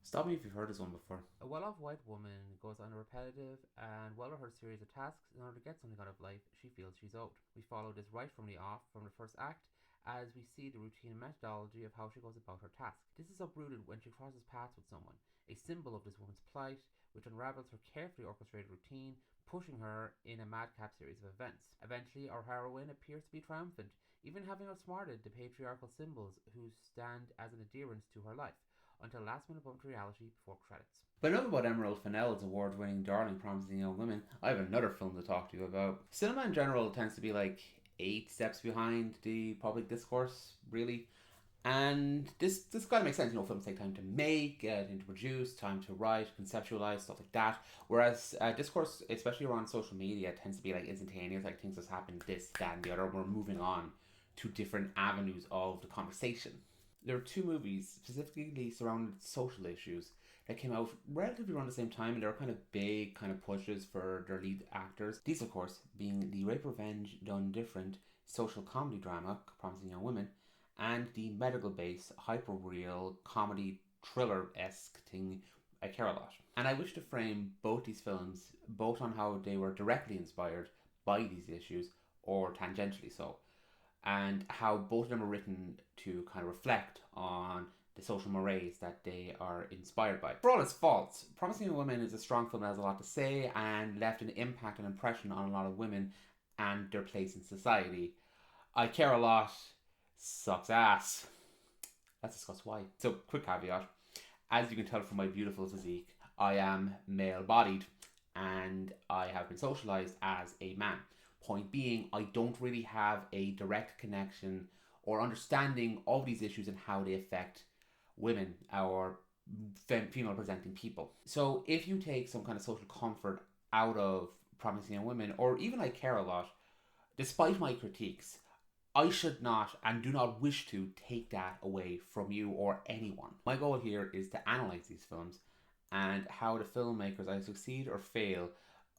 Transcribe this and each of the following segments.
Stop me if you've heard this one before. A well-off white woman goes on a repetitive and well-rehearsed series of tasks in order to get something out of life she feels she's owed. We follow this right from the off, from the first act, as we see the routine and methodology of how she goes about her task. This is uprooted when she crosses paths with someone, a symbol of this woman's plight, which unravels her carefully orchestrated routine, pushing her in a madcap series of events. Eventually, our heroine appears to be triumphant, even having outsmarted the patriarchal symbols who stand as an adherence to her life, until last minute bump to reality before credits. But enough about Emerald Fennell's award winning Darling Promising Young Women. I have another film to talk to you about. Cinema in general tends to be like 8 steps behind the public discourse, really. And this kind of makes sense. Films take time to make, to produce, time to write, conceptualize, stuff like that. Whereas discourse, especially around social media, tends to be like instantaneous, like things just happen, this, that, and the other. We're moving on to different avenues of the conversation. There are two movies specifically surrounding social issues that came out relatively around the same time, and they were kind of big kind of pushes for their lead actors. These, of course, being the Rape Revenge Done Different social comedy drama, Promising Young Women, and the medical based, hyper real comedy thriller esque thing, I Care a Lot. And I wish to frame both these films both on how they were directly inspired by these issues or tangentially so, and how both of them are written to kind of reflect on the social mores that they are inspired by. For all its faults, Promising Young Women is a strong film that has a lot to say and left an impact and impression on a lot of women and their place in society. I Care a Lot sucks ass. Let's discuss why. So, quick caveat. As you can tell from my beautiful physique, I am male bodied and I have been socialized as a man. Point being, I don't really have a direct connection or understanding of these issues and how they affect women or female presenting people. So, if you take some kind of social comfort out of Promising Young Women, or even I Care a Lot, despite my critiques, I should not and do not wish to take that away from you or anyone. My goal here is to analyze these films and how the filmmakers either succeed or fail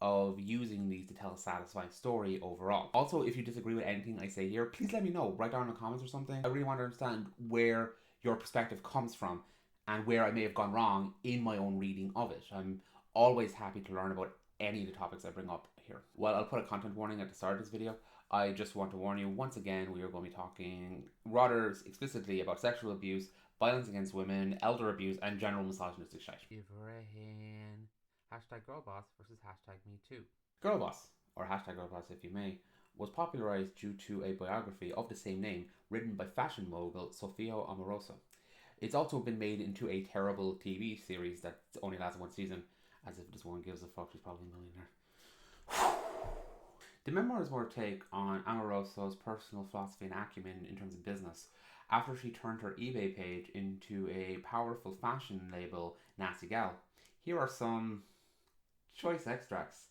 of using these to tell a satisfying story overall. Also, if you disagree with anything I say here, please let me know. Write down in the comments or something. I really want to understand where your perspective comes from and where I may have gone wrong in my own reading of it. I'm always happy to learn about any of the topics I bring up here. Well, I'll put a content warning at the start of this video. I just want to warn you once again, we are going to be talking rather explicitly about sexual abuse, violence against women, elder abuse, and general misogynistic shit. Ibrahim. Hashtag Girlboss versus hashtag MeToo. Girlboss, or hashtag Girlboss if you may, was popularized due to a biography of the same name written by fashion mogul Sofia Amoroso. It's also been made into a terrible TV series that only lasted one season. As if this one gives a fuck, she's probably a millionaire. The memoirs were a take on Amoroso's personal philosophy and acumen in terms of business after she turned her eBay page into a powerful fashion label, Nasty Gal. Here are some choice extracts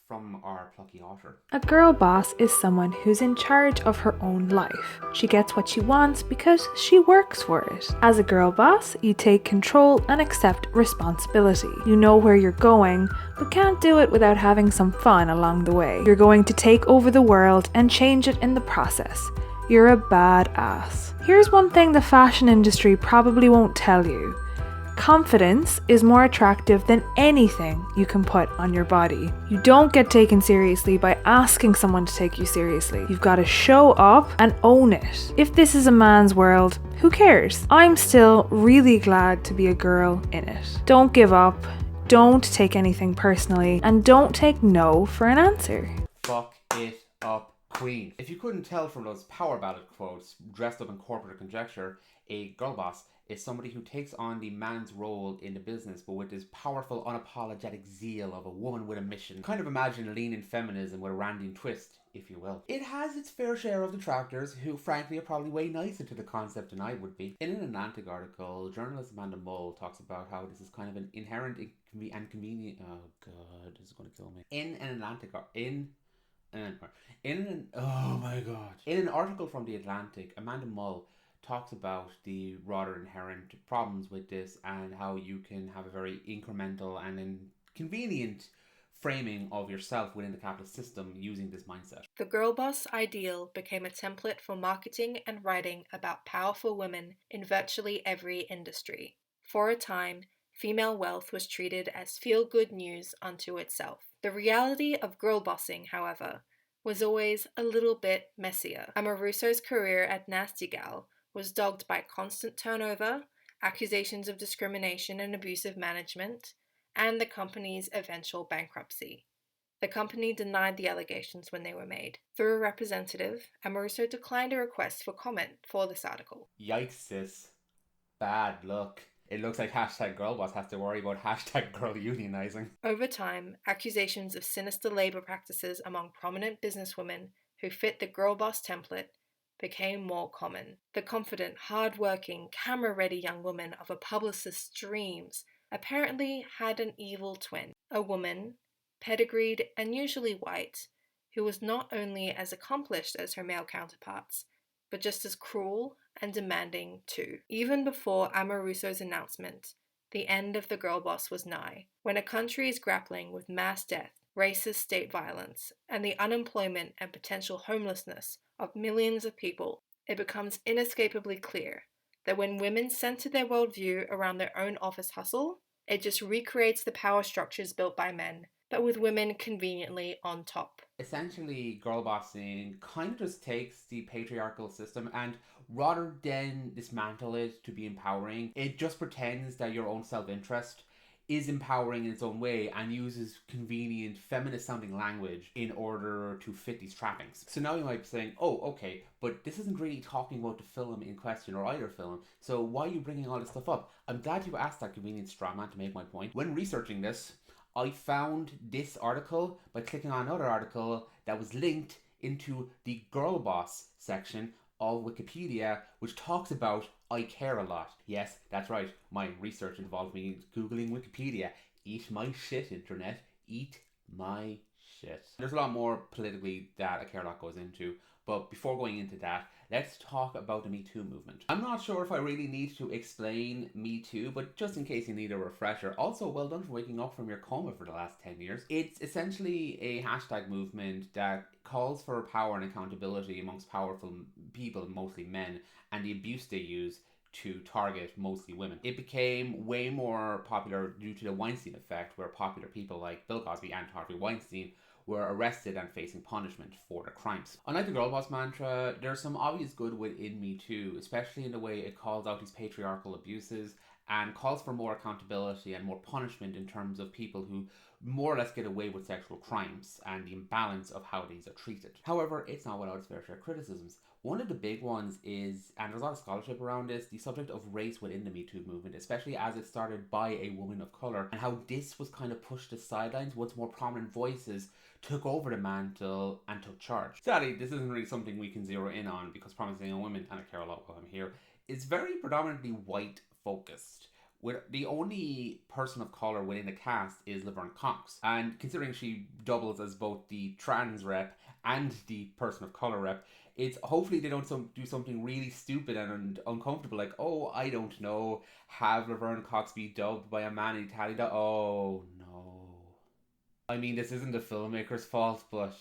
from our plucky author. A girl boss is someone who's in charge of her own life. She gets what she wants because she works for it. As a girl boss, you take control and accept responsibility. You know where you're going, but can't do it without having some fun along the way. You're going to take over the world and change it in the process. You're a badass. Here's one thing the fashion industry probably won't tell you. Confidence is more attractive than anything you can put on your body. You don't get taken seriously by asking someone to take you seriously. You've got to show up and own it. If this is a man's world, who cares? I'm still really glad to be a girl in it. Don't give up, don't take anything personally, and don't take no for an answer. Fuck it up, queen. If you couldn't tell from those power ballad quotes dressed up in corporate conjecture, a girl boss is somebody who takes on the man's role in the business, but with this powerful, unapologetic zeal of a woman with a mission. Kind of imagine lean in feminism with a Randian twist, if you will. It has its fair share of detractors who, frankly, are probably way nicer to the concept than I would be. In an Atlantic article, journalist Amanda Mull talks about how this is kind of an inherent and convenient. Oh god, this is going to kill me. In an article from the Atlantic, Amanda Mull talks about the rather inherent problems with this and how you can have a very incremental and inconvenient framing of yourself within the capitalist system using this mindset. The girl boss ideal became a template for marketing and writing about powerful women in virtually every industry. For a time, female wealth was treated as feel-good news unto itself. The reality of girlbossing, however, was always a little bit messier. Amoruso's career at Nasty Gal was dogged by constant turnover, accusations of discrimination and abusive management, and the company's eventual bankruptcy. The company denied the allegations when they were made. Through a representative, Amoruso declined a request for comment for this article. Yikes, sis. Bad luck. It looks like hashtag Girlboss has to worry about hashtag girl unionizing. Over time, accusations of sinister labor practices among prominent businesswomen who fit the Girlboss template became more common. The confident, hard-working, camera-ready young woman of a publicist's dreams apparently had an evil twin, a woman, pedigreed and usually white, who was not only as accomplished as her male counterparts, but just as cruel and demanding too. Even before Amoruso's announcement, the end of the Girlboss was nigh. When a country is grappling with mass death, racist state violence, and the unemployment and potential homelessness of millions of people, it becomes inescapably clear that when women center their worldview around their own office hustle, it just recreates the power structures built by men, but with women conveniently on top. Essentially, girlbossing kind of just takes the patriarchal system and rather than dismantle it to be empowering, it just pretends that your own self-interest is empowering in its own way and uses convenient feminist sounding language in order to fit these trappings. So now you might be saying, oh, okay, but this isn't really talking about the film in question or either film, so why are you bringing all this stuff up? I'm glad you asked that convenient straw man to make my point. When researching this, I found this article by clicking on another article that was linked into the Girlboss section of Wikipedia, which talks about I care a lot. Yes, that's right. My research involved me Googling Wikipedia. Eat my shit, internet. Eat my shit. There's a lot more politically that I care a lot goes into, but before going into that, let's talk about the MeToo movement. I'm not sure if I really need to explain MeToo, but just in case you need a refresher, also well done for waking up from your coma for the last 10 years. It's essentially a hashtag movement that calls for power and accountability amongst powerful people, mostly men, and the abuse they use to target mostly women. It became way more popular due to the Weinstein effect, where popular people like Bill Cosby and Harvey Weinstein were arrested and facing punishment for their crimes. Unlike the Girlboss mantra, there's some obvious good within MeToo, especially in the way it calls out these patriarchal abuses and calls for more accountability and more punishment in terms of people who more or less get away with sexual crimes and the imbalance of how these are treated. However, it's not without its fair share of criticisms. One of the big ones is, and there's a lot of scholarship around this, the subject of race within the MeToo movement, especially as it started by a woman of colour, and how this was kind of pushed to sidelines once more prominent voices took over the mantle and took charge. Sadly, this isn't really something we can zero in on because Promising Young Women, and I care a lot while I'm here, is very predominantly white focused, with the only person of colour within the cast is Laverne Cox. And considering she doubles as both the trans rep and the person of colour rep, it's hopefully they don't do something really stupid and uncomfortable, like, oh, I don't know, have Laverne Cox be dubbed by a man in Italian. Oh no. I mean, this isn't the filmmaker's fault, but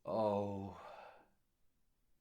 oh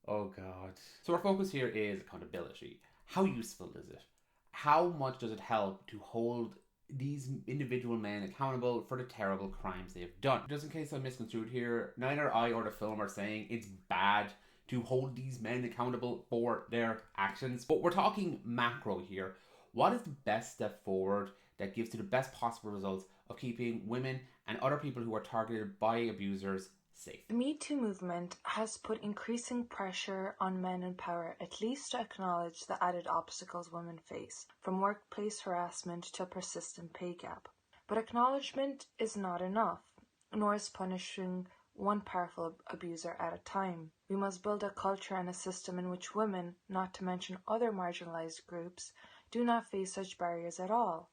god. So our focus here is accountability. How useful is it? How much does it help to hold these individual men accountable for the terrible crimes they have done? Just in case I'm misconstrued here, neither I or the film are saying it's bad to hold these men accountable for their actions, but we're talking macro here. What is the best step forward that gives you the best possible results of keeping women and other people who are targeted by abusers safe? The Me Too movement has put increasing pressure on men in power, at least to acknowledge the added obstacles women face, from workplace harassment to a persistent pay gap. But acknowledgement is not enough, nor is punishing one powerful abuser at a time. We must build a culture and a system in which women, not to mention other marginalized groups, do not face such barriers at all.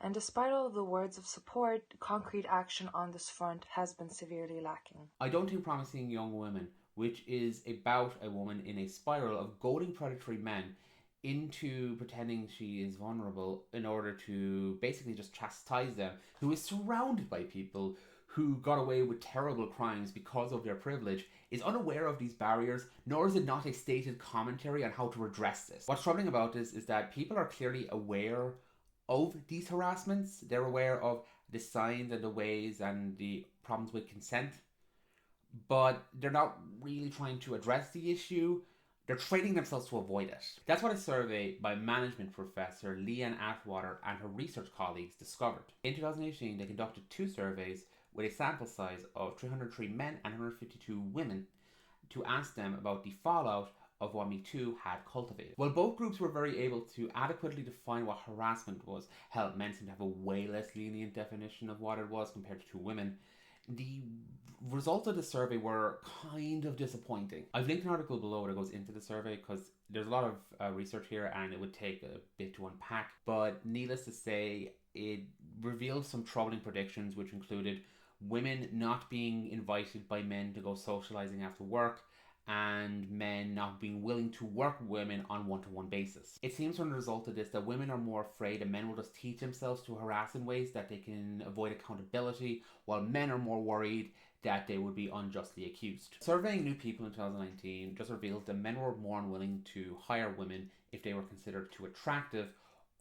And despite all of the words of support, concrete action on this front has been severely lacking. I don't think Promising Young Women, which is about a woman in a spiral of goading predatory men into pretending she is vulnerable in order to basically just chastise them, who is surrounded by people who got away with terrible crimes because of their privilege, is unaware of these barriers, nor is it not a stated commentary on how to redress this. What's troubling about this is that people are clearly aware of these harassments. They're aware of the signs and the ways and the problems with consent, but they're not really trying to address the issue. They're training themselves to avoid it. That's what a survey by management professor Leanne Atwater and her research colleagues discovered. In 2018, they conducted 2 surveys with a sample size of 303 men and 152 women to ask them about the fallout of what MeToo had cultivated. While both groups were very able to adequately define what harassment was, hell, men seem to have a way less lenient definition of what it was compared to women, the results of the survey were kind of disappointing. I've linked an article below that goes into the survey because there's a lot of research here and it would take a bit to unpack. But needless to say, it revealed some troubling predictions, which included women not being invited by men to go socializing after work, and men not being willing to work with women on one-to-one basis. It seems from the result of this that women are more afraid and men will just teach themselves to harass in ways that they can avoid accountability, while men are more worried that they would be unjustly accused. Surveying new people in 2019 just reveals that men were more unwilling to hire women if they were considered too attractive,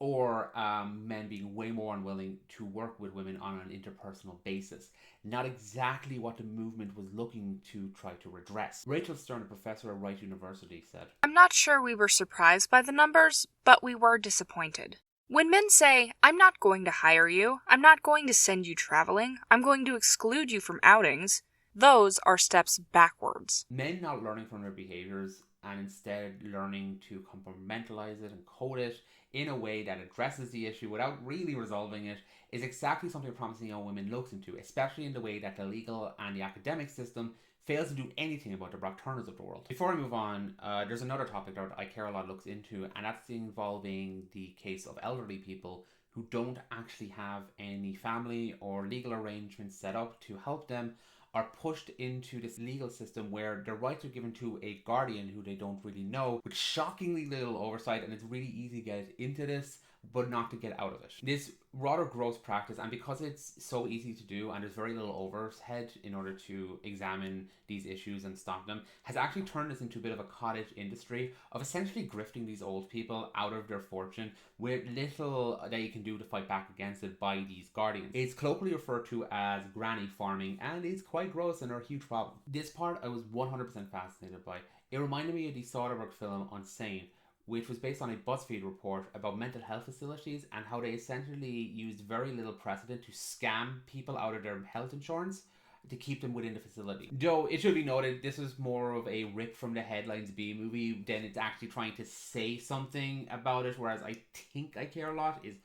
or men being way more unwilling to work with women on an interpersonal basis. Not exactly what the movement was looking to try to redress. Rachel Stern, a professor at Wright University, said, "I'm not sure we were surprised by the numbers, but we were disappointed. When men say, 'I'm not going to hire you, I'm not going to send you traveling, I'm going to exclude you from outings,' those are steps backwards." Men not learning from their behaviors and instead learning to compartmentalize it and code it in a way that addresses the issue without really resolving it is exactly something promising young women looks into, especially in the way that the legal and the academic system fails to do anything about the Brock Turners of the world. Before I move on, there's another topic that I care a lot looks into, and that's involving the case of elderly people who don't actually have any family or legal arrangements set up to help them, are pushed into this legal system where their rights are given to a guardian who they don't really know, with shockingly little oversight, and it's really easy to get into this but not to get out of it. This rather gross practice, and because it's so easy to do and there's very little overhead in order to examine these issues and stop them, has actually turned this into a bit of a cottage industry of essentially grifting these old people out of their fortune with little that you can do to fight back against it by these guardians. It's colloquially referred to as granny farming, and it's quite gross and a huge problem. This part I was 100% fascinated by. It reminded me of the Soderbergh film Unsane, which was based on a BuzzFeed report about mental health facilities and how they essentially used very little precedent to scam people out of their health insurance to keep them within the facility. Though it should be noted, this was more of a rip from the headlines B movie than it's actually trying to say something about it, whereas I think I Care a Lot is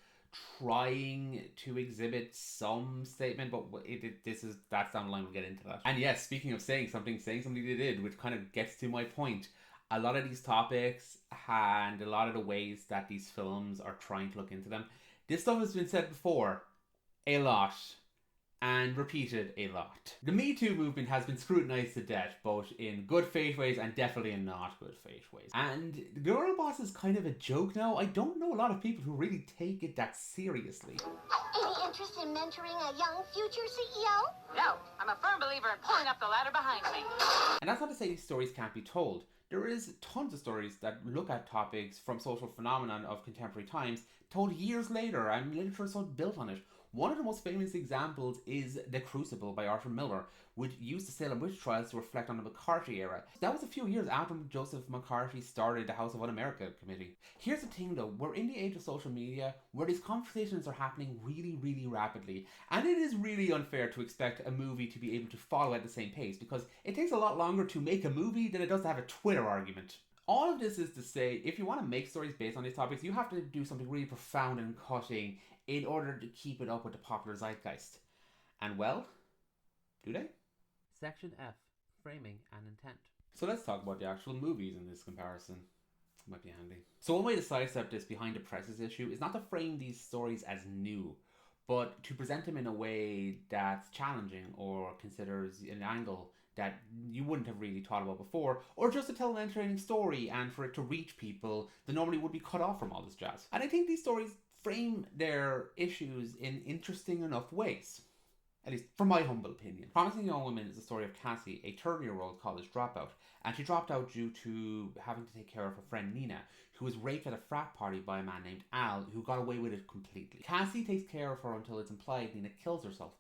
trying to exhibit some statement, but that's down the line. We'll get into that. And yes, speaking of saying something they did, which kind of gets to my point. A lot of these topics and a lot of the ways that these films are trying to look into them, this stuff has been said before a lot and repeated a lot. The Me Too movement has been scrutinized to death, both in good faith ways and definitely in not good faith ways. And the Girlboss is kind of a joke now. I don't know a lot of people who really take it that seriously. Any interest in mentoring a young future CEO? No, I'm a firm believer in pulling up the ladder behind me. And that's not to say these stories can't be told. There is tons of stories that look at topics from social phenomenon of contemporary times told years later, and literature is so built on it. One of the most famous examples is The Crucible by Arthur Miller, which used the Salem witch trials to reflect on the McCarthy era. That was a few years after Joseph McCarthy started the House of Un-America Committee. Here's the thing though, we're in the age of social media where these conversations are happening really, really rapidly, and it is really unfair to expect a movie to be able to follow at the same pace, because it takes a lot longer to make a movie than it does to have a Twitter argument. All of this is to say, if you want to make stories based on these topics, you have to do something really profound and cutting in order to keep it up with the popular zeitgeist. And well, do they? Section F. Framing and Intent. So let's talk about the actual movies in this comparison. Might be handy. So one way to sidestep this behind the presses issue is not to frame these stories as new, but to present them in a way that's challenging or considers an angle that you wouldn't have really thought about before, or just to tell an entertaining story and for it to reach people that normally would be cut off from all this jazz. And I think these stories frame their issues in interesting enough ways. At least from my humble opinion. Promising Young Woman is the story of Cassie, a 30-year-old college dropout, and she dropped out due to having to take care of her friend Nina, who was raped at a frat party by a man named Al, who got away with it completely. Cassie takes care of her until it's implied Nina kills herself.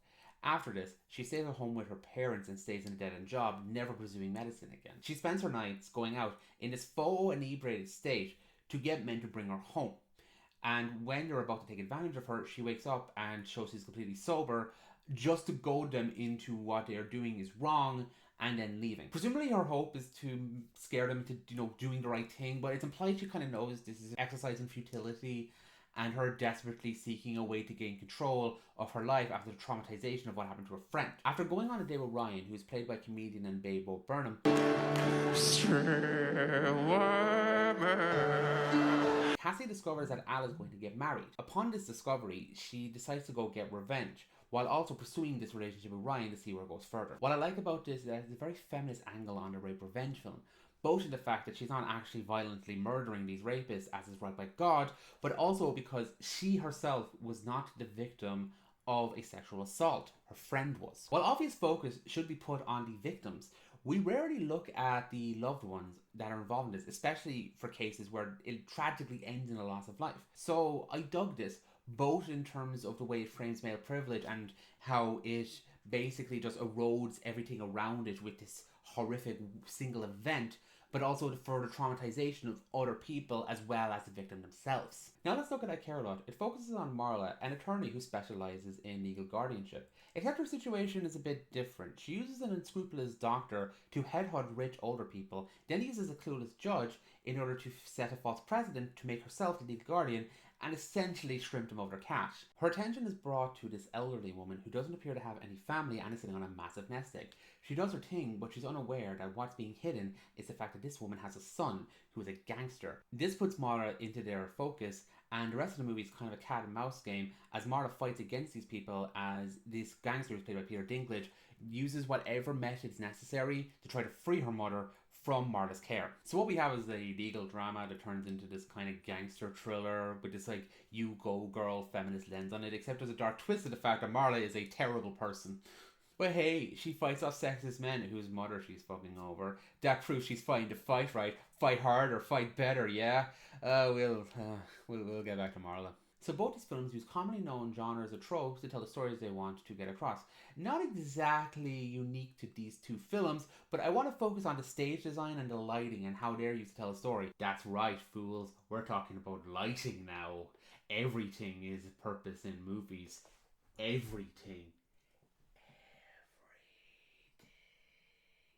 After this, she stays at home with her parents and stays in a dead-end job, never pursuing medicine again. She spends her nights going out in this faux inebriated state to get men to bring her home. And when they're about to take advantage of her, she wakes up and shows she's completely sober, just to goad them into what they are doing is wrong and then leaving. Presumably her hope is to scare them into, doing the right thing, but it's implied she kind of knows this is exercise in futility and her desperately seeking a way to gain control of her life after the traumatization of what happened to her friend. After going on a date with Ryan, who is played by comedian and babe Bo Burnham, Cassie discovers that Al is going to get married. Upon this discovery, she decides to go get revenge, while also pursuing this relationship with Ryan to see where it goes further. What I like about this is that it's a very feminist angle on the rape revenge film, both in the fact that she's not actually violently murdering these rapists as is right by God, but also because she herself was not the victim of a sexual assault. Her friend was. While obvious focus should be put on the victims, we rarely look at the loved ones that are involved in this, especially for cases where it tragically ends in a loss of life. So I dug this, both in terms of the way it frames male privilege and how it basically just erodes everything around it with this horrific single event, but also for the traumatization of other people as well as the victim themselves. Now let's look at I Care A Lot. It focuses on Marla, an attorney who specializes in legal guardianship. Except her situation is a bit different. She uses an unscrupulous doctor to headhunt rich older people, then uses a clueless judge in order to set a false precedent to make herself the legal guardian and essentially shrimp them over cash. Her attention is brought to this elderly woman who doesn't appear to have any family and is sitting on a massive nest egg. She does her thing, but she's unaware that what's being hidden is the fact that this woman has a son who is a gangster. This puts Marla into their focus, and the rest of the movie is kind of a cat and mouse game as Marla fights against these people, as this gangster, who's played by Peter Dinklage, uses whatever methods necessary to try to free her mother from Marla's care. So what we have is a legal drama that turns into this kind of gangster thriller with this you go girl feminist lens on it, except there's a dark twist to the fact that Marla is a terrible person. But hey, she fights off sexist men whose mother she's fucking over. That proves she's fighting to fight right. Fight harder, fight better, yeah? We'll get back to Marla. So both these films use commonly known genres or tropes to tell the stories they want to get across. Not exactly unique to these two films, but I want to focus on the stage design and the lighting and how they're used to tell a story. That's right, fools. We're talking about lighting now. Everything is purpose in movies. Everything.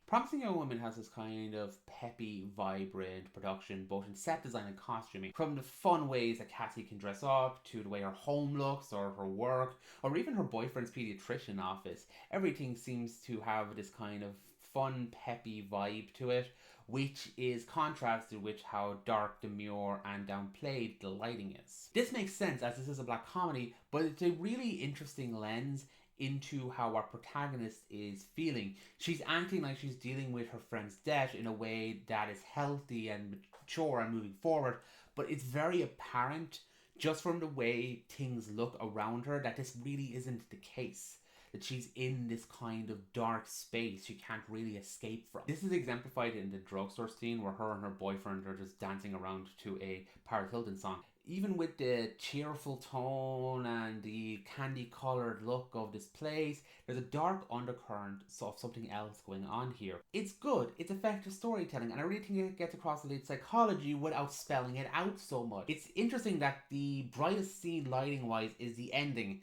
Promising Young Woman has this kind of peppy, vibrant production, both in set design and costuming. From the fun ways that Cassie can dress up, to the way her home looks, or her work, or even her boyfriend's pediatrician office. Everything seems to have this kind of fun, peppy vibe to it, which is contrasted with how dark, demure, and downplayed the lighting is. This makes sense as this is a black comedy, but it's a really interesting lens into how our protagonist is feeling. She's acting like she's dealing with her friend's death in a way that is healthy and mature and moving forward, but it's very apparent just from the way things look around her that this really isn't the case. That she's in this kind of dark space she can't really escape from. This is exemplified in the drugstore scene where her and her boyfriend are just dancing around to a Paris Hilton song. Even with the cheerful tone and the candy-coloured look of this place, there's a dark undercurrent of something else going on here. It's good, it's effective storytelling, and I really think it gets across the lead psychology without spelling it out so much. It's interesting that the brightest scene lighting-wise is the ending.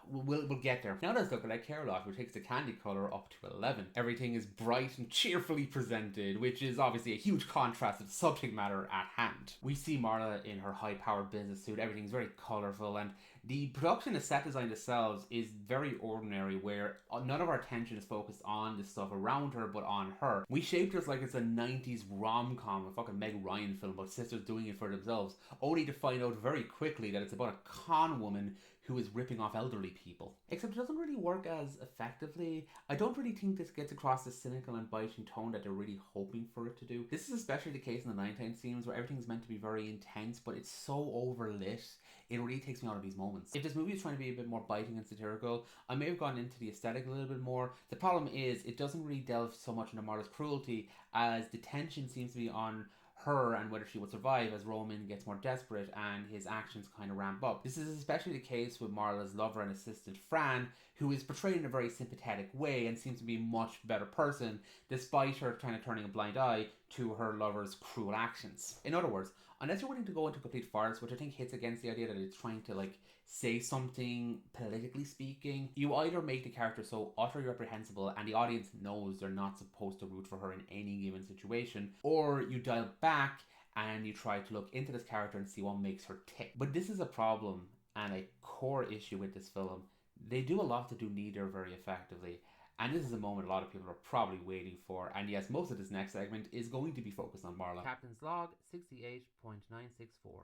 We'll get there. Now let's look at I Care A Lot, which takes the candy colour up to 11. Everything is bright and cheerfully presented, which is obviously a huge contrast to the subject matter at hand. We see Marla in her high-powered business suit, everything's very colourful, and the production and set design themselves is very ordinary, where none of our attention is focused on the stuff around her, but on her. We shaped her like it's a 90s rom-com, a fucking Meg Ryan film about sisters doing it for themselves, only to find out very quickly that it's about a con woman who is ripping off elderly people. Except it doesn't really work as effectively. I don't really think this gets across the cynical and biting tone that they're really hoping for it to do. This is especially the case in the nighttime scenes where everything's meant to be very intense, but it's so overlit, it really takes me out of these moments. moments. If this movie is trying to be a bit more biting and satirical, I may have gone into the aesthetic a little bit more. The problem is it doesn't really delve so much into Marla's cruelty, as the tension seems to be on her and whether she would survive as Roman gets more desperate and his actions kind of ramp up. This is especially the case with Marla's lover and assistant Fran, who is portrayed in a very sympathetic way and seems to be a much better person despite her kind of turning a blind eye to her lover's cruel actions. In other words, unless you're willing to go into complete farce, which I think hits against the idea that it's trying to like say something politically speaking, you either make the character so utterly reprehensible and the audience knows they're not supposed to root for her in any given situation, or you dial back and you try to look into this character and see what makes her tick. But this is a problem and a core issue with this film. They do a lot to do neither very effectively. And this is a moment a lot of people are probably waiting for. And yes, most of this next segment is going to be focused on Marla. Captain's Log 68.964.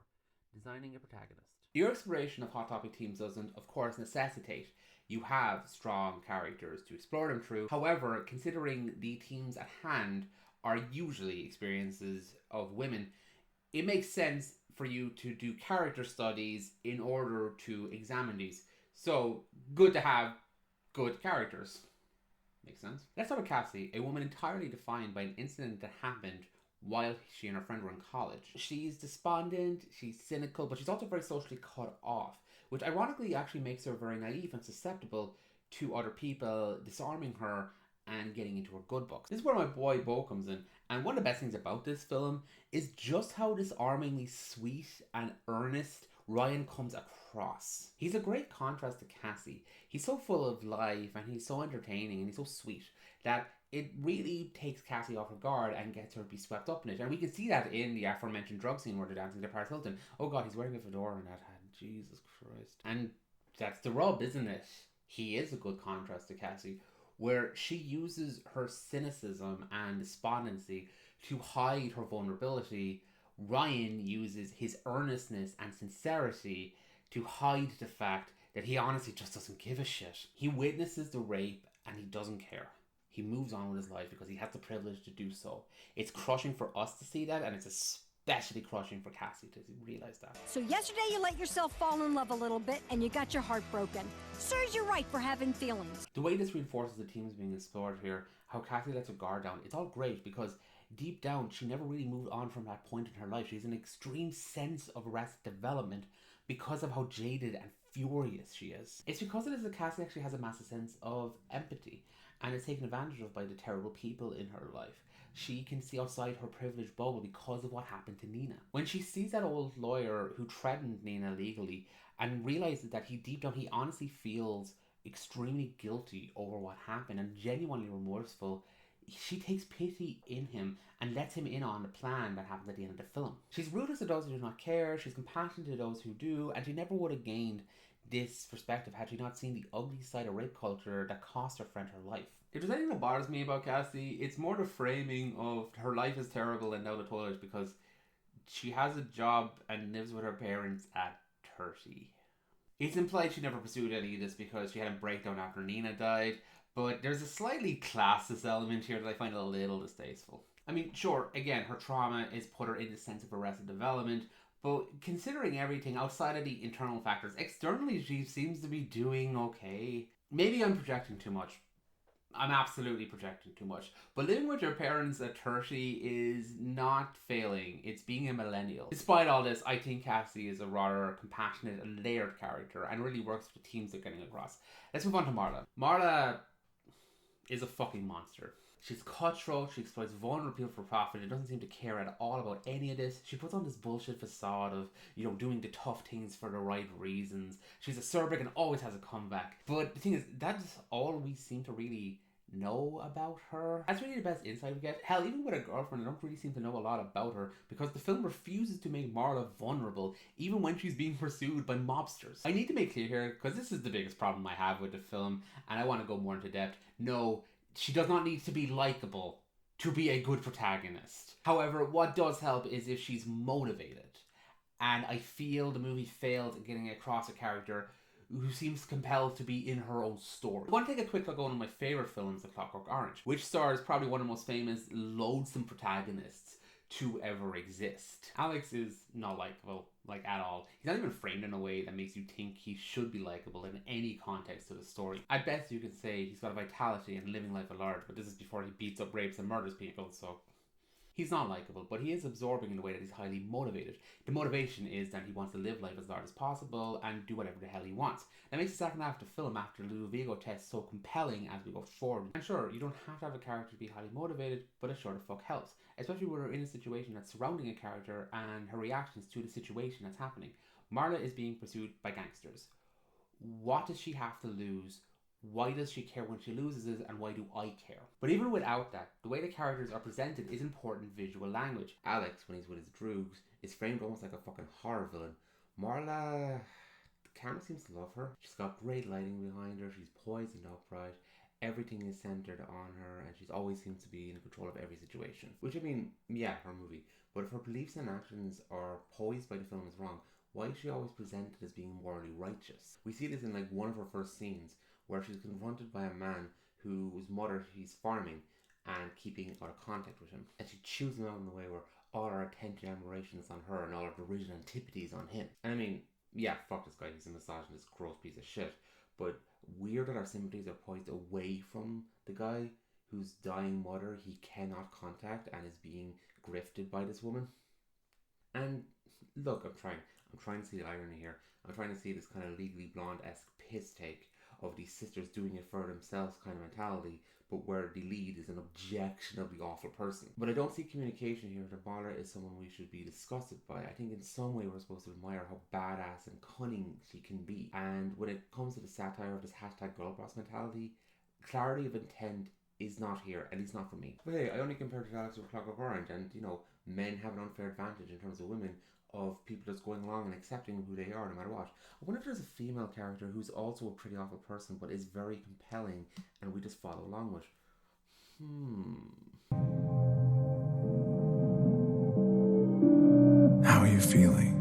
Designing a Protagonist. Your exploration of Hot Topic themes doesn't, of course, necessitate you have strong characters to explore them through. However, considering the themes at hand are usually experiences of women, it makes sense for you to do character studies in order to examine these. So, good to have good characters. Makes sense. Let's start with Cassie, a woman entirely defined by an incident that happened while she and her friend were in college. She's despondent, she's cynical, but she's also very socially cut off, which ironically actually makes her very naive and susceptible to other people disarming her and getting into her good books. This is where my boy Bo comes in, and one of the best things about this film is just how disarmingly sweet and earnest Ryan comes across. He's a great contrast to Cassie. He's so full of life and he's so entertaining and he's so sweet that it really takes Cassie off her guard and gets her to be swept up in it. And we can see that in the aforementioned drug scene where they're dancing to Paris Hilton. Oh god, he's wearing a fedora in that hat. Jesus Christ. And that's the rub, isn't it? He is a good contrast to Cassie, where she uses her cynicism and despondency to hide her vulnerability. Ryan uses his earnestness and sincerity to hide the fact that he honestly just doesn't give a shit. He witnesses the rape and he doesn't care. He moves on with his life because he has the privilege to do so. It's crushing for us to see that, and it's especially crushing for Cassie to realize that. So yesterday you let yourself fall in love a little bit and you got your heart broken. Serves you right for having feelings. The way this reinforces the themes being explored here, how Cassie lets her guard down, it's all great because deep down she never really moved on from that point in her life. She has an extreme sense of arrested development because of how jaded and furious she is. It's because of this that Cassie actually has a massive sense of empathy and is taken advantage of by the terrible people in her life. She can see outside her privileged bubble because of what happened to Nina. When she sees that old lawyer who threatened Nina legally and realizes that deep down he honestly feels extremely guilty over what happened and genuinely remorseful, she takes pity in him and lets him in on the plan that happens at the end of the film. She's ruthless to those who do not care, she's compassionate to those who do, and she never would have gained this perspective had she not seen the ugly side of rape culture that cost her friend her life. If there's anything that bothers me about Cassie, it's more the framing of her life is terrible and down the toilet because she has a job and lives with her parents at 30. It's implied she never pursued any of this because she had a breakdown after Nina died, but there's a slightly classist element here that I find a little distasteful. I mean, sure, again, her trauma is put her in the sense of arrested development, but considering everything outside of the internal factors, externally she seems to be doing okay. Maybe I'm projecting too much. I'm absolutely projecting too much. But living with your parents at 30 is not failing. It's being a millennial. Despite all this, I think Cassie is a rather compassionate and layered character and really works for the themes they're getting across. Let's move on to Marla. Marla is a fucking monster. She's cutthroat, she exploits vulnerable people for profit, and doesn't seem to care at all about any of this. She puts on this bullshit facade of, doing the tough things for the right reasons. She's acerbic and always has a comeback. But the thing is, that's all we seem to really know about her. That's really the best insight we get. Hell, even with a girlfriend, I don't really seem to know a lot about her because the film refuses to make Marla vulnerable, even when she's being pursued by mobsters. I need to make clear here, because this is the biggest problem I have with the film, and I want to go more into depth. No, she does not need to be likable to be a good protagonist. However, what does help is if she's motivated. And I feel the movie failed at getting across a character who seems compelled to be in her own story. I want to take a quick look at one of my favourite films, The Clockwork Orange, which stars probably one of the most famous loathsome protagonists to ever exist. Alex is not likable, like, at all. He's not even framed in a way that makes you think he should be likable in any context to the story. At best you could say he's got a vitality and living life at large, but this is before he beats up, rapes and murders people, so he's not likable, but he is absorbing in the way that he's highly motivated. The motivation is that he wants to live life as large as possible and do whatever the hell he wants. That makes the second half of the film after the Ludovico test so compelling as we go forward. And sure, you don't have to have a character to be highly motivated, but it sure the fuck helps. Especially when we're in a situation that's surrounding a character and her reactions to the situation that's happening. Marla is being pursued by gangsters. What does she have to lose? Why does she care when she loses it, and why do I care? But even without that, the way the characters are presented is important visual language. Alex, when he's with his droogs, is framed almost like a fucking horror villain. Marla, the camera seems to love her. She's got great lighting behind her, she's poised and upright, everything is centered on her, and she's always seems to be in control of every situation. Which, I mean, yeah, her movie. But if her beliefs and actions are poised by the film is wrong, why is she always presented as being morally righteous? We see this in like one of her first scenes, where she's confronted by a man whose mother she's farming and keeping out of contact with him. And she chews him out in a way where all our attention and admiration is on her and all our derision and antipathy is on him. And I mean, yeah, fuck this guy, he's a misogynist, gross piece of shit. But weird that our sympathies are poised away from the guy whose dying mother he cannot contact and is being grifted by this woman. And look, I'm trying to see the irony here. I'm trying to see this kind of Legally Blonde-esque piss take of these sisters doing it for themselves kind of mentality, but where the lead is an objectionably awful person. But I don't see communication here that Marla is someone we should be disgusted by. I think in some way we're supposed to admire how badass and cunning she can be. And when it comes to the satire of this hashtag Girlboss mentality, clarity of intent is not here, at least not for me. But hey, I only compared it to Alex with Clockwork Orange, and you know, men have an unfair advantage in terms of women, of people just going along and accepting who they are no matter what. I wonder if there's a female character who's also a pretty awful person but is very compelling and we just follow along with. How are you feeling?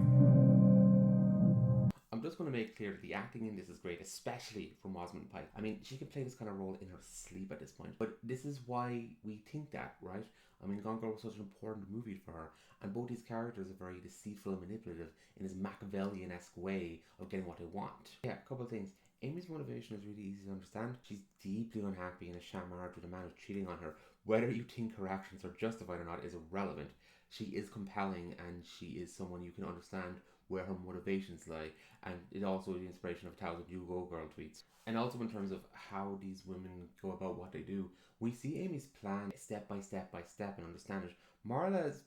I'm just going to make clear that the acting in this is great, especially from Rosamund Pike. I mean, she can play this kind of role in her sleep at this point, but this is why we think that, right? I mean, Gone Girl was such an important movie for her, and both these characters are very deceitful and manipulative in this Machiavellian-esque way of getting what they want. Yeah, a couple of things. Amy's motivation is really easy to understand. She's deeply unhappy in a sham marriage with a man who's cheating on her. Whether you think her actions are justified or not is irrelevant. She is compelling, and she is someone you can understand where her motivations lie, and it also is the inspiration of 1,000 You Go Girl tweets. And also in terms of how these women go about what they do, we see Amy's plan step by step and understand it. Marla's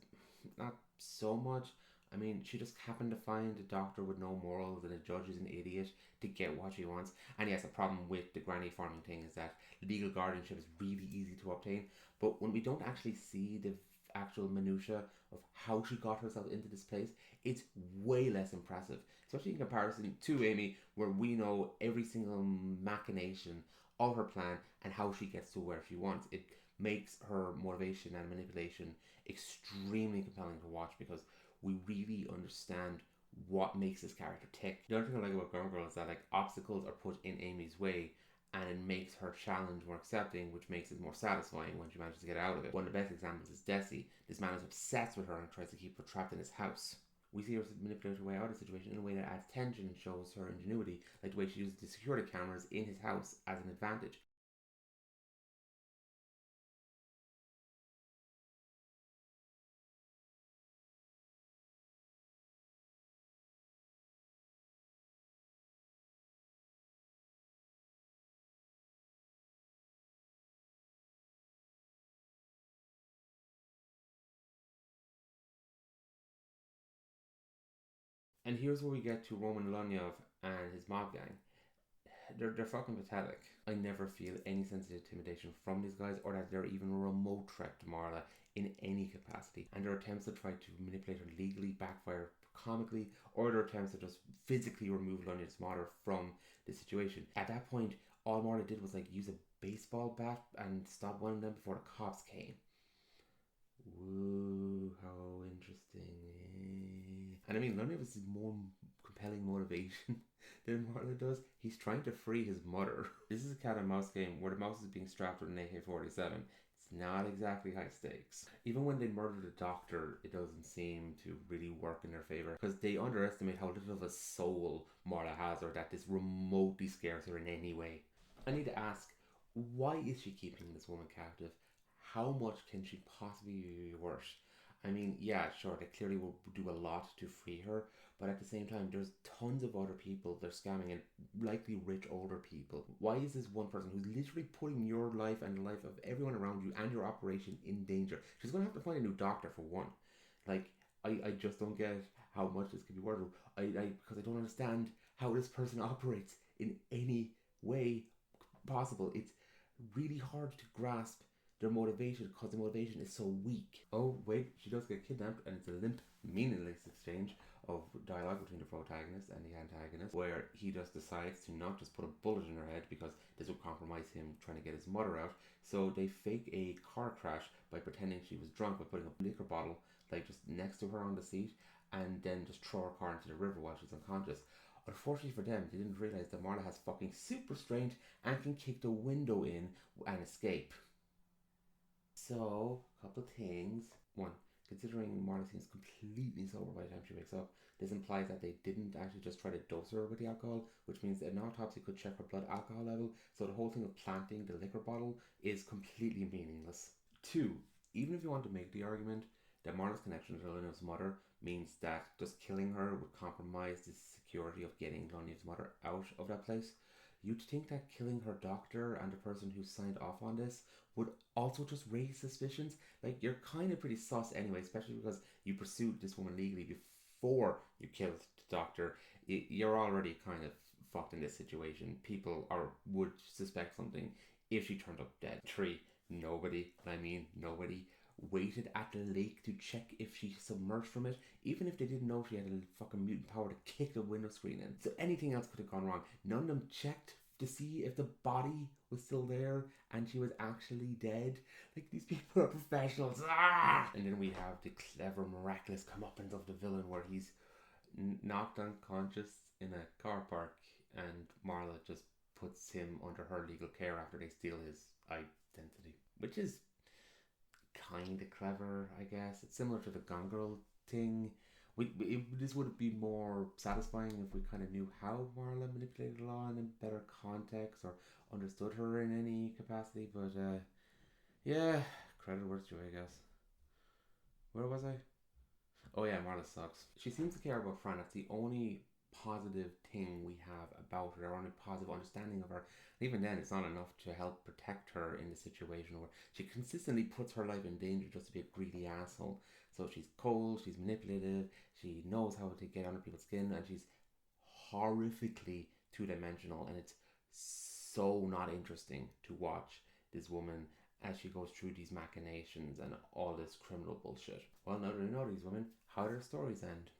not so much. I mean, she just happened to find a doctor with no morals and a judge is an idiot to get what she wants. And yes, a problem with the granny farming thing is that legal guardianship is really easy to obtain, but when we don't actually see the actual minutiae of how she got herself into this place, it's way less impressive, especially in comparison to Amy, where we know every single machination of her plan and how she gets to where she wants. It makes her motivation and manipulation extremely compelling to watch because we really understand what makes this character tick. The other thing I like about Gone Girl is that like obstacles are put in Amy's way and it makes her challenge more accepting, which makes it more satisfying when she manages to get out of it. One of the best examples is Desi. This man is obsessed with her and tries to keep her trapped in his house. We see her manipulate her way out of the situation in a way that adds tension and shows her ingenuity, like the way she uses the security cameras in his house as an advantage. And here's where we get to Roman Lonyov and his mob gang. They're fucking pathetic. I never feel any sense of intimidation from these guys or that they're even a remote threat to Marla in any capacity. And their attempts to try to manipulate her legally backfire comically, or their attempts to just physically remove Lonyov's mother from the situation. At that point, all Marla did was like use a baseball bat and stop one of them before the cops came. Woo, how interesting. And I mean, Lonyov has more compelling motivation than Marla does. He's trying to free his mother. This is a cat and mouse game where the mouse is being strapped with an AK-47. It's not exactly high stakes. Even when they murder the doctor, it doesn't seem to really work in their favour, because they underestimate how little of a soul Marla has, or that this remotely scares her in any way. I need to ask, why is she keeping this woman captive? How much can she possibly be worse? I mean, yeah, sure, they clearly will do a lot to free her, but at the same time, there's tons of other people they're scamming, and likely rich older people. Why is this one person who's literally putting your life and the life of everyone around you and your operation in danger? She's going to have to find a new doctor for one. Like, I just don't get how much this could be worth. Because I don't understand how this person operates in any way possible. It's really hard to grasp their motivation, because the motivation is so weak. Oh wait, she does get kidnapped, and it's a limp, meaningless exchange of dialogue between the protagonist and the antagonist, where he just decides to not just put a bullet in her head, because this would compromise him trying to get his mother out. So they fake a car crash by pretending she was drunk, by putting a liquor bottle like just next to her on the seat, and then just throw her car into the river while she's unconscious. Unfortunately for them, they didn't realize that Marla has fucking super strength and can kick the window in and escape. So, a couple things. One, considering Marla seems completely sober by the time she wakes up, this implies that they didn't actually just try to dose her with the alcohol, which means an autopsy could check her blood alcohol level, so the whole thing of planting the liquor bottle is completely meaningless. Two, even if you want to make the argument that Marla's connection to Lenive's mother means that just killing her would compromise the security of getting Lenive's mother out of that place, you'd think that killing her doctor and the person who signed off on this would also just raise suspicions. Like, you're kind of pretty sus anyway, especially because you pursued this woman legally before you killed the doctor. You're already kind of fucked in this situation. People would suspect something if she turned up dead. 3, nobody waited at the lake to check if she submerged from it, even if they didn't know she had a fucking mutant power to kick the window screen in. So anything else could have gone wrong. None of them checked to see if the body was still there and she was actually dead. Like, these people are professionals. And then we have the clever, miraculous comeuppance of the villain, where he's knocked unconscious in a car park, and Marla just puts him under her legal care after they steal his identity, which is kind of clever, I guess. It's similar to the Gone Girl thing. This would be more satisfying if we kind of knew how Marla manipulated the law in a better context, or understood her in any capacity. But yeah, credit where it's due, I guess. Where was I? Oh yeah, Marla sucks. She seems to care about Fran. That's the only positive thing we have about her, or only positive understanding of her. And even then, it's not enough to help protect her in the situation where she consistently puts her life in danger just to be a greedy asshole. So she's cold, she's manipulative, she knows how to get under people's skin, and she's horrifically two-dimensional, and it's so not interesting to watch this woman as she goes through these machinations and all this criminal bullshit. Well, now that I know these women, how do their stories end?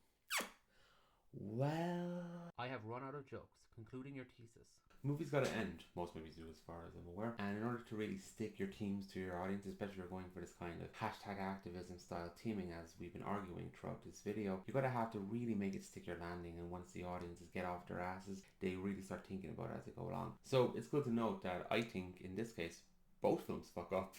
Well, I have run out of jokes. Concluding your thesis. Movies gotta end. Most movies do, as far as I'm aware. And in order to really stick your themes to your audience, especially if you're going for this kind of hashtag activism style teaming, as we've been arguing throughout this video, you gotta have to really make it stick your landing. And once the audiences get off their asses, they really start thinking about it as they go along. So it's good to note that I think in this case, both films fuck up.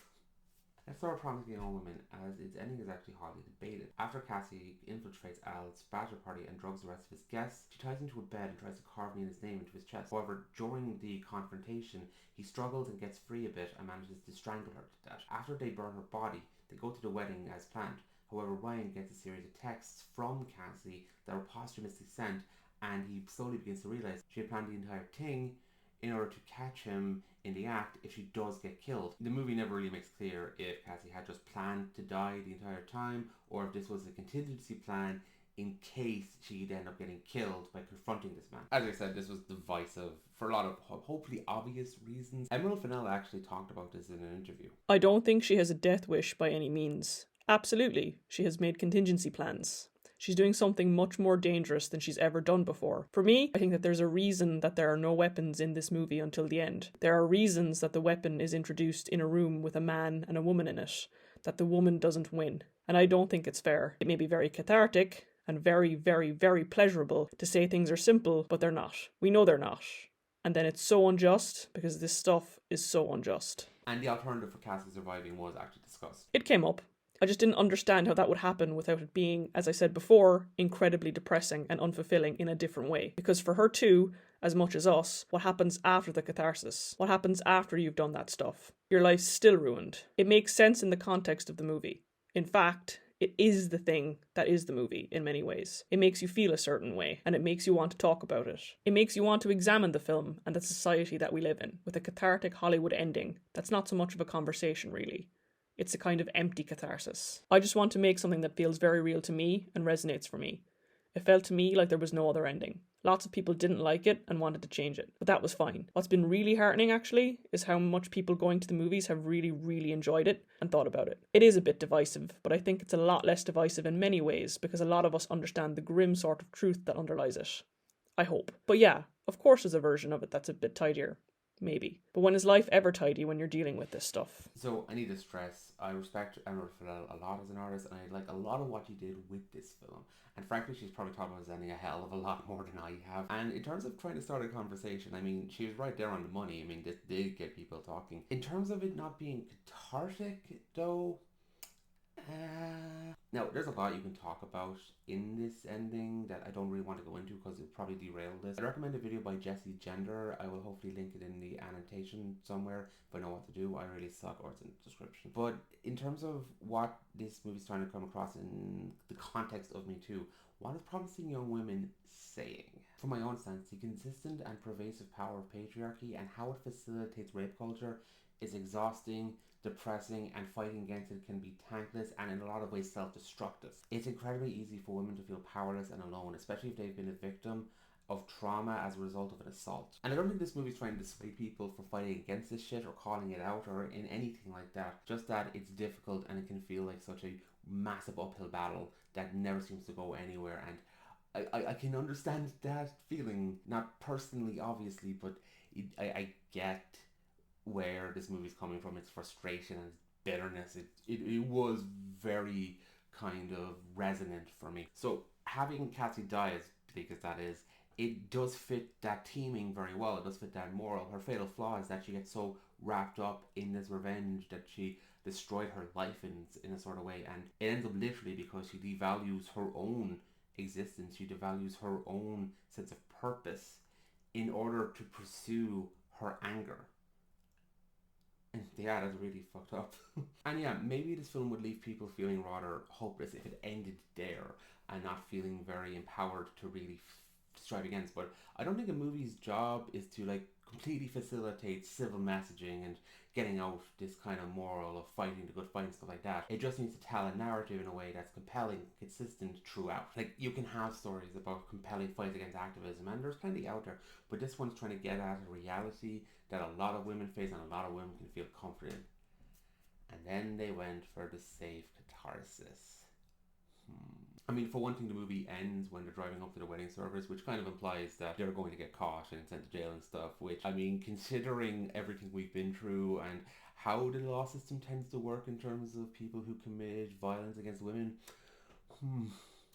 Let's start with Promising Young Woman, as its ending is actually hotly debated. After Cassie infiltrates Al's bachelor party and drugs the rest of his guests, she ties him to a bed and tries to carve Nina's name into his chest. However, during the confrontation, he struggles and gets free a bit and manages to strangle her to death. After they burn her body, they go to the wedding as planned. However, Ryan gets a series of texts from Cassie that are posthumously sent, and he slowly begins to realize she had planned the entire thing in order to catch him in the act if she does get killed. The movie never really makes clear if Cassie had just planned to die the entire time, or if this was a contingency plan in case she'd end up getting killed by confronting this man. As I said, this was divisive for a lot of hopefully obvious reasons. Emerald Fennell actually talked about this in an interview. I don't think she has a death wish by any means. Absolutely, she has made contingency plans. She's doing something much more dangerous than she's ever done before. For me, I think that there's a reason that there are no weapons in this movie until the end. There are reasons that the weapon is introduced in a room with a man and a woman in it, that the woman doesn't win. And I don't think it's fair. It may be very cathartic and very, very, very pleasurable to say things are simple, but they're not. We know they're not. And then it's so unjust because this stuff is so unjust. And the alternative for Cassie surviving was actually discussed. It came up. I just didn't understand how that would happen without it being, as I said before, incredibly depressing and unfulfilling in a different way. Because for her too, as much as us, what happens after the catharsis? What happens after you've done that stuff? Your life's still ruined. It makes sense in the context of the movie. In fact, it is the thing that is the movie in many ways. It makes you feel a certain way, and it makes you want to talk about it. It makes you want to examine the film and the society that we live in, with a cathartic Hollywood ending that's not so much of a conversation, really. It's a kind of empty catharsis. I just want to make something that feels very real to me and resonates for me. It felt to me like there was no other ending. Lots of people didn't like it and wanted to change it, but that was fine. What's been really heartening, actually, is how much people going to the movies have really, really enjoyed it and thought about it. It is a bit divisive, but I think it's a lot less divisive in many ways because a lot of us understand the grim sort of truth that underlies it. I hope. But yeah, of course there's a version of it that's a bit tidier. Maybe. But when is life ever tidy when you're dealing with this stuff? So I need to stress, I respect Emma Fidel a lot as an artist, and I like a lot of what she did with this film. And frankly, she's probably talked about Zenny a hell of a lot more than I have. And in terms of trying to start a conversation, I mean, she was right there on the money. I mean, this did get people talking. In terms of it not being cathartic, though, now, there's a lot you can talk about in this ending that I don't really want to go into because it'll probably derail this. I recommend a video by Jessie Gender. I will hopefully link it in the annotation somewhere if I know what to do. I really suck, or it's in the description. But in terms of what this movie's trying to come across in the context of MeToo, what is promising young women saying? From my own sense, the consistent and pervasive power of patriarchy and how it facilitates rape culture is exhausting, depressing, and fighting against it can be thankless and in a lot of ways self-destructive. It's incredibly easy for women to feel powerless and alone, especially if they've been a victim of trauma as a result of an assault. And I don't think this movie's trying to dissuade people from fighting against this shit or calling it out or in anything like that. Just that it's difficult and it can feel like such a massive uphill battle that never seems to go anywhere. And I can understand that feeling, not personally obviously, but I get where this movie's coming from, its frustration and its bitterness. It was very kind of resonant for me. So having Cassie die, as bleak as that is, it does fit that theming very well. It does fit that moral. Her fatal flaw is that she gets so wrapped up in this revenge that she destroyed her life in a sort of way, and it ends up literally because she devalues her own existence. She devalues her own sense of purpose in order to pursue her anger. And yeah, that's really fucked up. And yeah, maybe this film would leave people feeling rather hopeless if it ended there and not feeling very empowered to really strive against. But I don't think a movie's job is to like completely facilitate civil messaging and getting out this kind of moral of fighting the good fight and stuff like that. It just needs to tell a narrative in a way that's compelling, consistent throughout. Like, you can have stories about compelling fights against activism, and there's plenty out there, but this one's trying to get at a reality that a lot of women face and a lot of women can feel comforted. And then they went for the safe catharsis. I mean, for one thing, the movie ends when they're driving up to the wedding service, which kind of implies that they're going to get caught and sent to jail and stuff, which, I mean, considering everything we've been through and how the law system tends to work in terms of people who commit violence against women,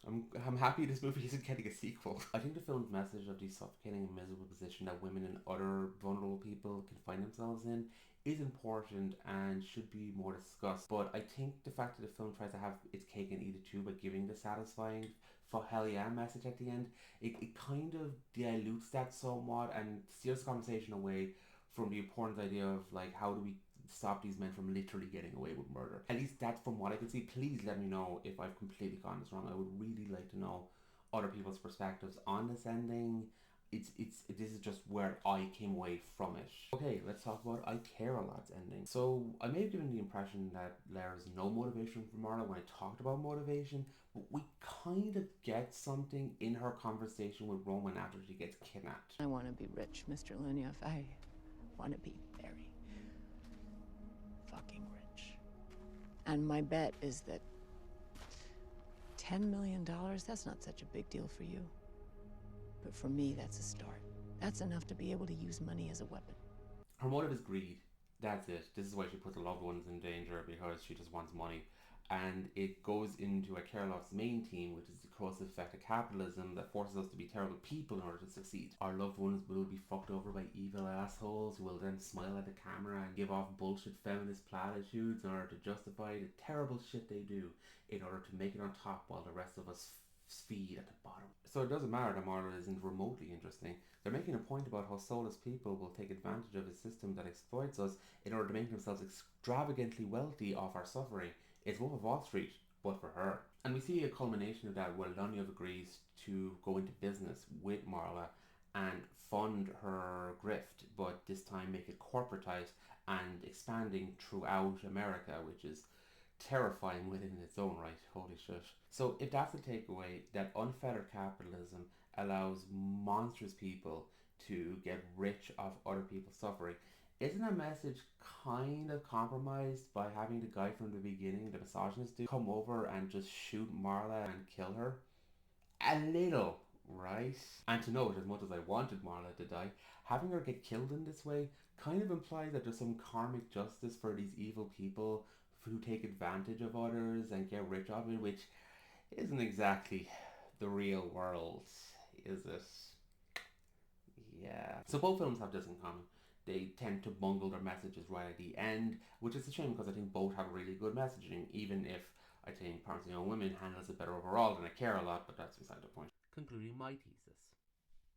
I'm happy this movie isn't getting a sequel. I think the film's message of the suffocating and miserable position that women and other vulnerable people can find themselves in is important and should be more discussed. But I think the fact that the film tries to have its cake and eat it too by giving the satisfying for hell yeah message at the end, it kind of dilutes that somewhat and steers the conversation away from the important idea of like, how do we stop these men from literally getting away with murder? At least that's from what I can see. Please let me know if I've completely gotten this wrong. I would really like to know other people's perspectives on this ending. This is just where I came away from it. Okay, let's talk about I Care a Lot's ending. So I may have given the impression that there's no motivation for Marla when I talked about motivation, but we kind of get something in her conversation with Roman after she gets kidnapped. I want to be rich, Mr. Lunyov. I want to be very fucking rich. And my bet is that $10 million, that's not such a big deal for you. But for me, that's a start. That's enough to be able to use money as a weapon. Her motive is greed. That's it. This is why she puts her loved ones in danger, because she just wants money. and it goes into a Kerloff's main theme, which is the corrosive effect of capitalism that forces us to be terrible people in order to succeed. Our loved ones will be fucked over by evil assholes who will then smile at the camera and give off bullshit feminist platitudes in order to justify the terrible shit they do in order to make it on top while the rest of us feed at the bottom. So it doesn't matter that Marla isn't remotely interesting. They're making a point about how soulless people will take advantage of a system that exploits us in order to make themselves extravagantly wealthy off our suffering. It's Wolf of Wall Street, but for her. And we see a culmination of that where Lunyov agrees to go into business with Marla and fund her grift, but this time make it corporatized and expanding throughout America, which is terrifying within its own right. Holy shit. So if that's the takeaway, that unfettered capitalism allows monstrous people to get rich off other people's suffering, isn't a message kind of compromised by having the guy from the beginning, the misogynist dude, come over and just shoot Marla and kill her? A little, right? And to note, as much as I wanted Marla to die, having her get killed in this way kind of implies that there's some karmic justice for these evil people who take advantage of others and get rich off it, which isn't exactly the real world, is it? Yeah. So both films have this in common. They tend to bungle their messages right at the end, which is a shame because I think both have really good messaging, even if I think Promising Young Women handles it better overall than I care a lot, but that's beside the point. Concluding my thesis.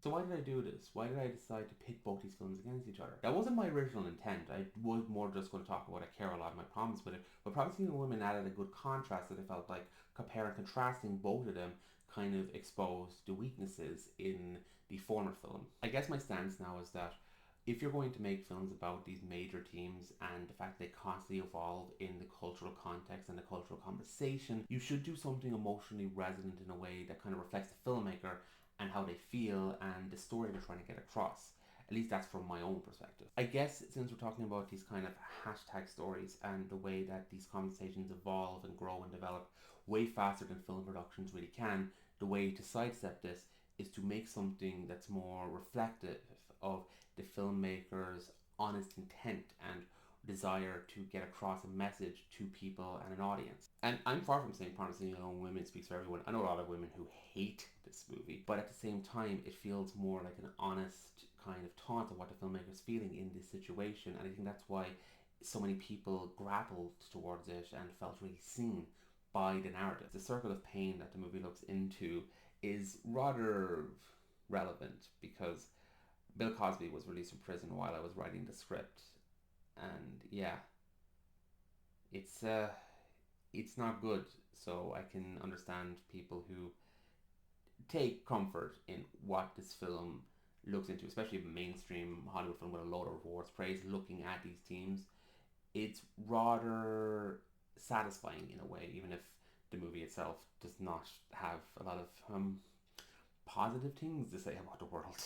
So why did I do this? Why did I decide to pit both these films against each other? That wasn't my original intent. I was more just going to talk about I care a lot and my problems with it, but Promising Young Women added a good contrast that I felt like comparing and contrasting both of them kind of exposed the weaknesses in the former film. I guess my stance now is that if you're going to make films about these major themes and the fact they constantly evolve in the cultural context and the cultural conversation, you should do something emotionally resonant in a way that kind of reflects the filmmaker and how they feel and the story they're trying to get across. At least that's from my own perspective. I guess since we're talking about these kind of hashtag stories and the way that these conversations evolve and grow and develop way faster than film productions really can, the way to sidestep this is to make something that's more reflective of the filmmaker's honest intent and desire to get across a message to people and an audience. And I'm far from saying Promising Young Women speaks for everyone. I know a lot of women who hate this movie, but at the same time it feels more like an honest kind of taunt of what the filmmaker's feeling in this situation, and I think that's why so many people grappled towards it and felt really seen by the narrative. The circle of pain that the movie looks into is rather relevant because Bill Cosby was released from prison while I was writing the script, and yeah, it's not good. So I can understand people who take comfort in what this film looks into, especially a mainstream Hollywood film with a load of awards praise looking at these themes. It's rather satisfying in a way, even if the movie itself does not have a lot of positive things to say about the world.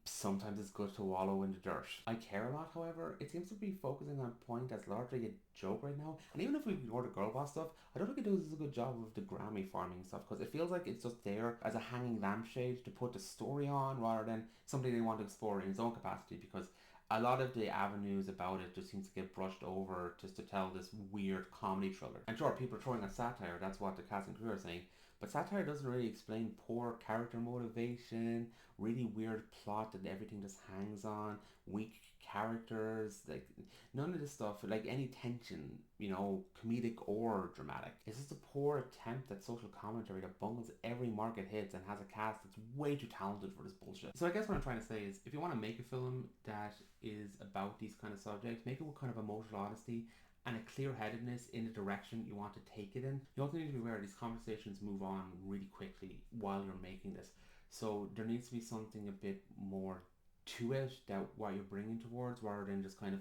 Sometimes it's good to wallow in the dirt. I care a lot, however. It seems to be focusing on a point that's largely a joke right now. And even if we ignore the Girlboss stuff, I don't think it does a good job of the Grammy farming stuff, because it feels like it's just there as a hanging lampshade to put the story on rather than something they want to explore in its own capacity, because a lot of the avenues about it just seems to get brushed over just to tell this weird comedy thriller. And sure, people are throwing a satire, that's what the cast and crew are saying, but satire doesn't really explain poor character motivation, really weird plot that everything just hangs on, weak characters, like none of this stuff, like any tension, you know, comedic or dramatic. It's just a poor attempt at social commentary that bungles every mark it hits and has a cast that's way too talented for this bullshit. So I guess what I'm trying to say is, if you want to make a film that is about these kind of subjects, make it with kind of emotional honesty and a clear-headedness in the direction you want to take it in. You also need to be aware these conversations move on really quickly while you're making this. So there needs to be something a bit more to it, that what you're bringing towards, rather than just kind of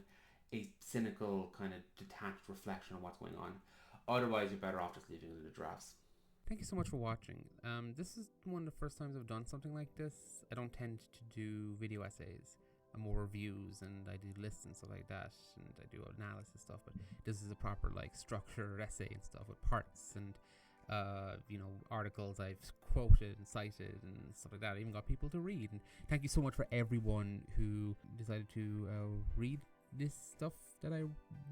a cynical, kind of detached reflection of what's going on. Otherwise, you're better off just leaving it in the drafts. Thank you so much for watching. This is one of the first times I've done something like this. I don't tend to do video essays. More reviews, and I do lists and stuff like that, and I do analysis stuff, but this is a proper like structured essay and stuff with parts and articles I've quoted and cited and stuff like that. I even got people to read, and thank you so much for everyone who decided to read this stuff that I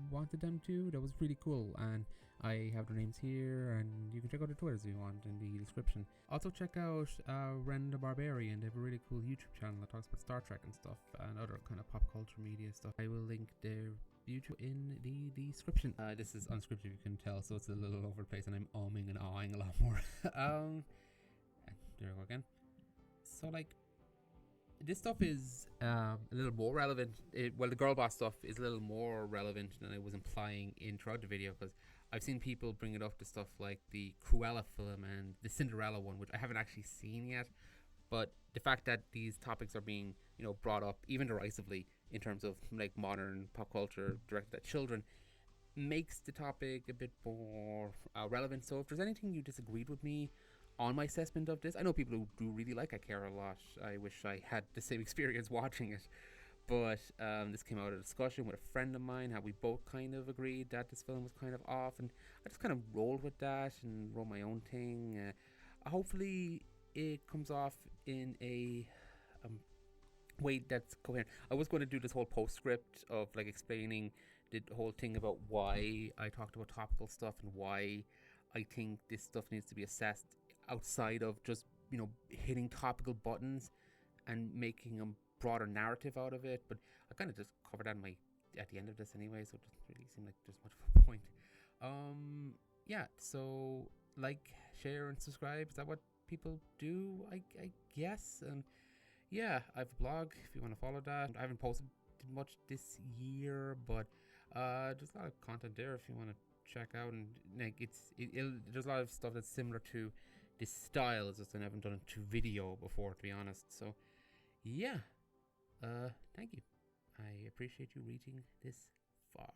wanted them to. That was really cool, and I have their names here, and you can check out their Twitters if you want in the description. Also check out RenTheBarbarian. They have a really cool YouTube channel that talks about Star Trek and stuff and other kind of pop culture media stuff. I will link their YouTube in the description. This is unscripted, you can tell, so it's a little over the place, and I'm umming and ahhing a lot more. There we go again. So like, this stuff is a little more relevant. The Girlboss stuff is a little more relevant than I was implying throughout the video, because I've seen people bring it up to stuff like the Cruella film and the Cinderella one, which I haven't actually seen yet. But the fact that these topics are being, brought up even derisively in terms of like modern pop culture directed at children makes the topic a bit more relevant. So if there's anything you disagreed with me on my assessment of this, I know people who do really like I Care a lot. I wish I had the same experience watching it. But this came out of a discussion with a friend of mine, how we both kind of agreed that this film was kind of off, and I just kind of rolled with that and wrote my own thing. Hopefully it comes off in a way that's coherent. I was going to do this whole postscript of like explaining the whole thing about why I talked about topical stuff and why I think this stuff needs to be assessed outside of just, hitting topical buttons and making a broader narrative out of it. But I kind of just covered that at the end of this anyway, so it doesn't really seem like there's much of a point. Yeah, so like, share, and subscribe. Is that what people do? I guess. And yeah, I have a blog if you want to follow that. I haven't posted much this year, but there's a lot of content there if you want to check out. And like, there's a lot of stuff that's similar to this style. It's just I haven't done it to video before, to be honest. So yeah, thank you. I appreciate you reaching this far.